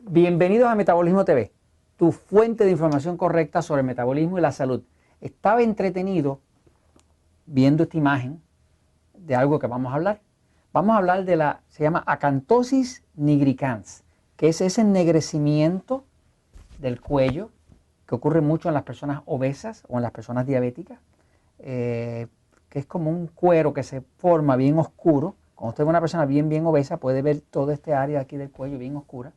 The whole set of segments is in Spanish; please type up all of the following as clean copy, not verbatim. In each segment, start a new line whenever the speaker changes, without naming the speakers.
Bienvenidos a Metabolismo TV, tu fuente de información correcta sobre el metabolismo y la salud. Estaba entretenido viendo esta imagen de algo que vamos a hablar. Vamos a hablar de se llama acantosis nigricans, que es ese ennegrecimiento del cuello que ocurre mucho en las personas obesas o en las personas diabéticas, que es como un cuero que se forma bien oscuro. Cuando usted ve una persona bien obesa, puede ver todo este área aquí del cuello bien oscura.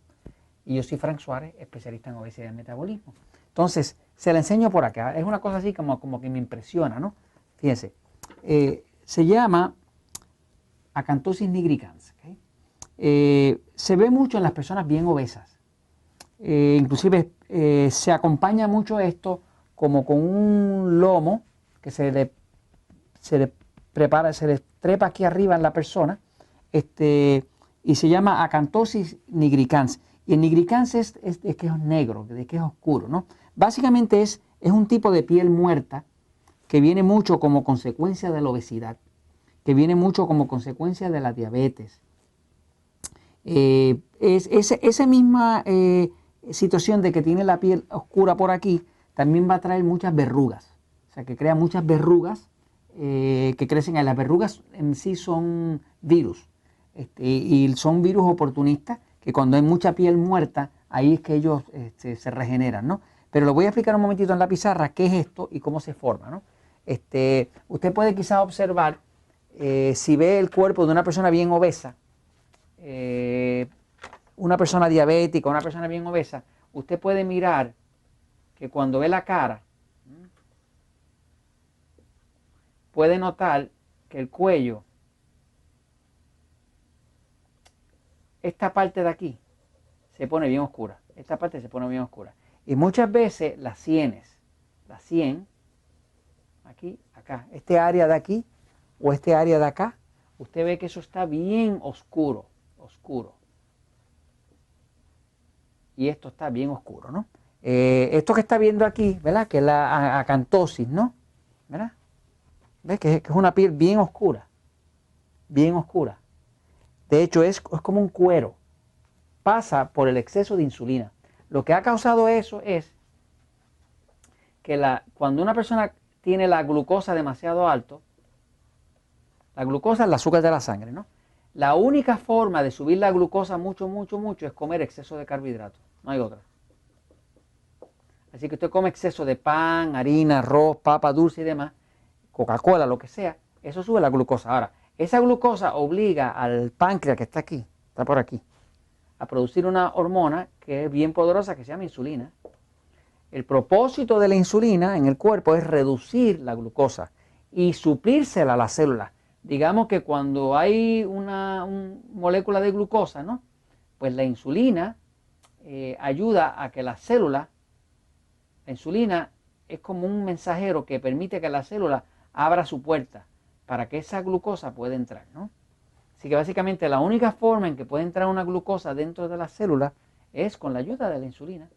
Y yo soy Frank Suárez, especialista en obesidad y metabolismo. Entonces, se la enseño por acá. Es una cosa así como que me impresiona, ¿no? Fíjense, se llama acantosis nigricans. ¿Okay? Se ve mucho en las personas bien obesas. Inclusive se acompaña mucho esto como con un lomo que se le trepa aquí arriba en la persona, y se llama acantosis nigricans. Y el nigricans es que es negro, de que es oscuro, ¿no? Básicamente es un tipo de piel muerta que viene mucho como consecuencia de la obesidad, que viene mucho como consecuencia de la diabetes. Esa misma situación de que tiene la piel oscura por aquí también va a traer muchas verrugas, o sea que crea muchas verrugas que crecen ahí. Las verrugas en sí son virus, y son virus oportunistas que cuando hay mucha piel muerta, ahí es que ellos se regeneran, ¿no? Pero lo voy a explicar un momentito en la pizarra qué es esto y cómo se forma, ¿no? Usted puede quizás observar, si ve el cuerpo de una persona bien obesa, una persona diabética, una persona bien obesa, usted puede mirar que cuando ve la cara, puede notar que el cuello, esta parte de aquí, se pone bien oscura. Esta parte se pone bien oscura. Y muchas veces las sienes, la sien, aquí, acá, este área de aquí o este área de acá, usted ve que eso está bien oscuro, oscuro. Y esto está bien oscuro, ¿no? Esto que está viendo aquí, ¿verdad? Que es la acantosis, ¿no? ¿Verdad? ¿Ves? Que es una piel bien oscura, bien oscura. De hecho, es como un cuero. Pasa por el exceso de insulina. Lo que ha causado eso es que cuando una persona tiene la glucosa demasiado alto, la glucosa es el azúcar de la sangre, ¿no? La única forma de subir la glucosa mucho es comer exceso de carbohidratos. No hay otra. Así que usted come exceso de pan, harina, arroz, papa dulce y demás, Coca-Cola, lo que sea, eso sube la glucosa. Ahora, esa glucosa obliga al páncreas que está aquí, está por aquí, a producir una hormona que es bien poderosa que se llama insulina. El propósito de la insulina en el cuerpo es reducir la glucosa y suplírsela a la célula. Digamos que cuando hay una molécula de glucosa, ¿no? Pues la insulina ayuda a que la insulina es como un mensajero que permite que la célula abra su puerta para que esa glucosa pueda entrar, ¿no? Así que básicamente la única forma en que puede entrar una glucosa dentro de la célula es con la ayuda de la insulina.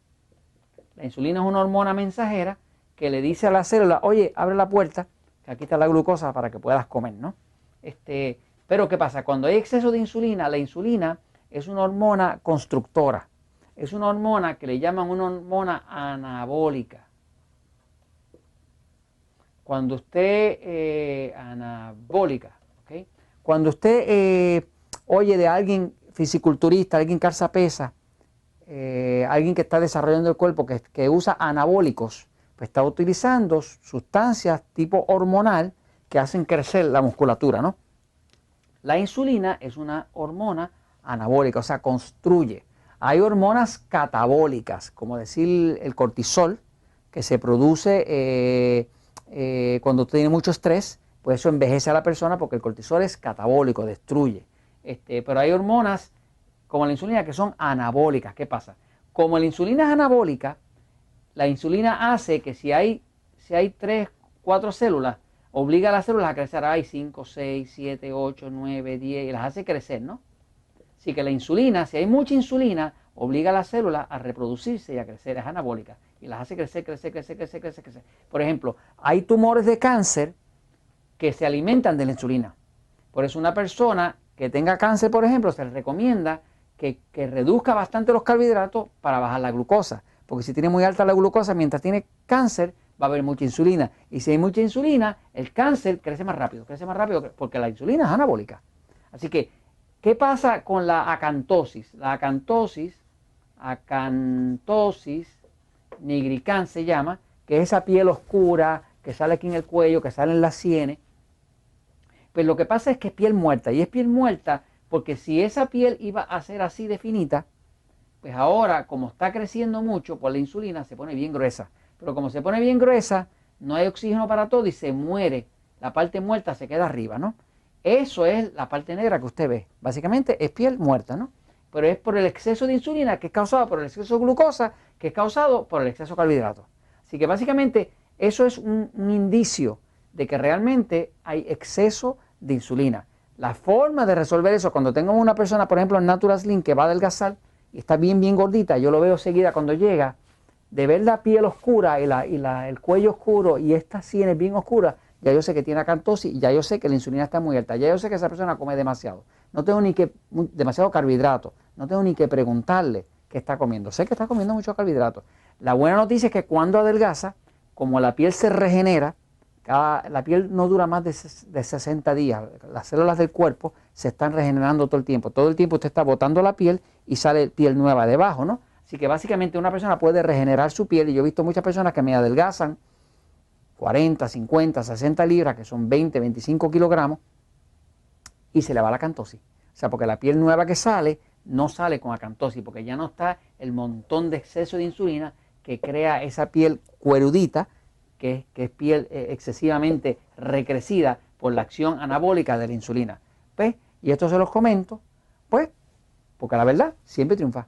La insulina es una hormona mensajera que le dice a la célula, oye, abre la puerta, que aquí está la glucosa para que puedas comer, ¿no? Pero ¿qué pasa? Cuando hay exceso de insulina, la insulina es una hormona constructora. Es una hormona que le llaman una hormona anabólica. Cuando usted, anabólica, ¿okay? Cuando usted oye de alguien fisiculturista, alguien que alza pesa, alguien que está desarrollando el cuerpo, que usa anabólicos, pues está utilizando sustancias tipo hormonal que hacen crecer la musculatura, ¿no? La insulina es una hormona anabólica, o sea, construye. Hay hormonas catabólicas, como decir el cortisol, que se produce cuando tiene mucho estrés, pues eso envejece a la persona porque el cortisol es catabólico, destruye. Pero hay hormonas como la insulina que son anabólicas. ¿Qué pasa? Como la insulina es anabólica, la insulina hace que si hay 3, 4 células, obliga a las células a crecer. Hay 5, 6, 7, 8, 9, 10 y las hace crecer, ¿no? Así que la insulina, si hay mucha insulina, obliga a las células a reproducirse y a crecer, es anabólica. Y las hace crecer. Por ejemplo, hay tumores de cáncer que se alimentan de la insulina. Por eso una persona que tenga cáncer, por ejemplo, se le recomienda que reduzca bastante los carbohidratos para bajar la glucosa. Porque si tiene muy alta la glucosa, mientras tiene cáncer, va a haber mucha insulina. Y si hay mucha insulina, el cáncer crece más rápido porque la insulina es anabólica. Así que, ¿qué pasa con la acantosis? La acantosis nigricans se llama, que es esa piel oscura que sale aquí en el cuello, que sale en las sienes. Pues lo que pasa es que es piel muerta, y es piel muerta porque si esa piel iba a ser así de finita, pues ahora, como está creciendo mucho por la insulina, se pone bien gruesa. Pero como se pone bien gruesa, no hay oxígeno para todo y se muere. La parte muerta se queda arriba, ¿no? Eso es la parte negra que usted ve. Básicamente es piel muerta, ¿no? Pero es por el exceso de insulina que es causado por el exceso de glucosa, que es causado por el exceso de carbohidratos. Así que básicamente eso es un indicio de que realmente hay exceso de insulina. La forma de resolver eso, cuando tengo una persona, por ejemplo, en Natural Slim que va a adelgazar y está bien gordita, yo lo veo seguida cuando llega, de ver la piel oscura y el cuello oscuro y estas sienes bien oscuras, ya yo sé que tiene acantosis, ya yo sé que la insulina está muy alta, ya yo sé que esa persona come demasiado. No tengo demasiado carbohidrato, no tengo ni que preguntarle qué está comiendo. Sé que está comiendo mucho carbohidrato. La buena noticia es que cuando adelgaza, como la piel se regenera, la piel no dura más de 60 días. Las células del cuerpo se están regenerando todo el tiempo. Todo el tiempo usted está botando la piel y sale piel nueva debajo, ¿no? Así que básicamente una persona puede regenerar su piel, y yo he visto muchas personas que me adelgazan 40, 50, 60 libras, que son 20, 25 kilogramos, y se le va la acantosis. O sea, porque la piel nueva que sale no sale con acantosis, porque ya no está el montón de exceso de insulina que crea esa piel cuerudita, que es piel excesivamente recrecida por la acción anabólica de la insulina. ¿Ves? Y esto se los comento, pues, porque la verdad siempre triunfa.